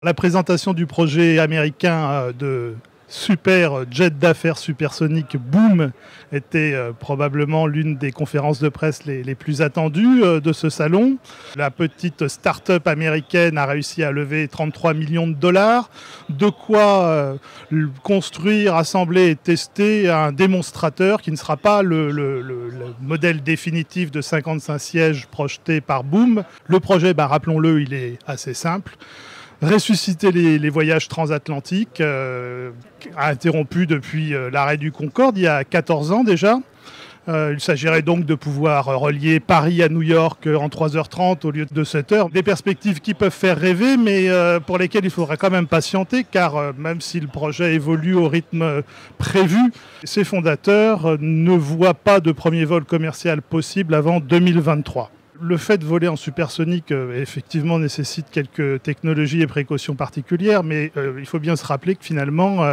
La présentation du projet américain de super jet d'affaires supersonique Boom était probablement l'une des conférences de presse les plus attendues de ce salon. La petite start-up américaine a réussi à lever 33 millions de dollars, de quoi construire, assembler et tester un démonstrateur qui ne sera pas le modèle définitif de 55 sièges projeté par Boom. Le projet, rappelons-le, il est assez simple. Ressusciter les voyages transatlantiques, interrompus depuis l'arrêt du Concorde il y a 14 ans déjà. Il s'agirait donc de pouvoir relier Paris à New York en 3h30 au lieu de 7h. Des perspectives qui peuvent faire rêver, mais pour lesquelles il faudra quand même patienter, car même si le projet évolue au rythme prévu, ses fondateurs ne voient pas de premier vol commercial possible avant 2023. Le fait de voler en supersonique, effectivement, nécessite quelques technologies et précautions particulières, mais il faut bien se rappeler que finalement,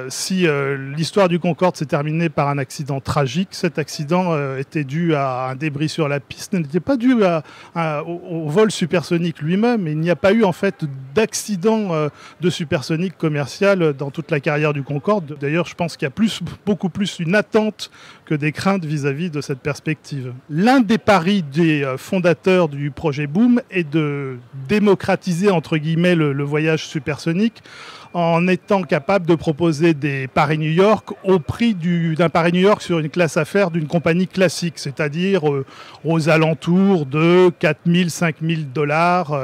si l'histoire du Concorde s'est terminée par un accident tragique, cet accident était dû à un débris sur la piste, n'était pas dû au vol supersonique lui-même. Il n'y a pas eu en fait d'accident de supersonique commercial dans toute la carrière du Concorde. D'ailleurs, je pense qu'il y a beaucoup plus une attente que des craintes vis-à-vis de cette perspective. L'un des paris des fondateurs du projet Boom est de démocratiser entre guillemets le voyage supersonique en étant capable de proposer des Paris-New York au prix d'un Paris-New York sur une classe affaires d'une compagnie classique, c'est-à-dire aux alentours de 4 000, 5 000 dollars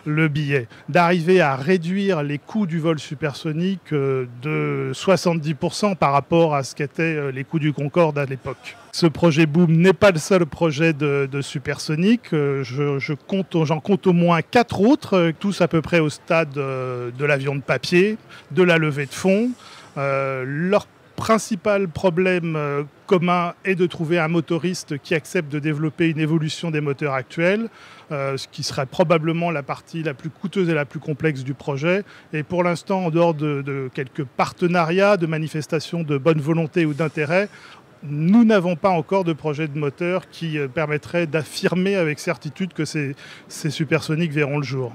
le billet. D'arriver à réduire les coûts du vol supersonique de 70% par rapport à ce qu'étaient les coûts du Concorde à l'époque. Ce projet Boom n'est pas le seul projet de supersonique. J'en compte au moins 4 autres, tous à peu près au stade de l'avion de papier, de la levée de fonds. Leur principal problème commun est de trouver un motoriste qui accepte de développer une évolution des moteurs actuels, ce qui serait probablement la partie la plus coûteuse et la plus complexe du projet. Et pour l'instant, en dehors de quelques partenariats, de manifestations de bonne volonté ou d'intérêt, nous n'avons pas encore de projet de moteur qui permettrait d'affirmer avec certitude que ces supersoniques verront le jour.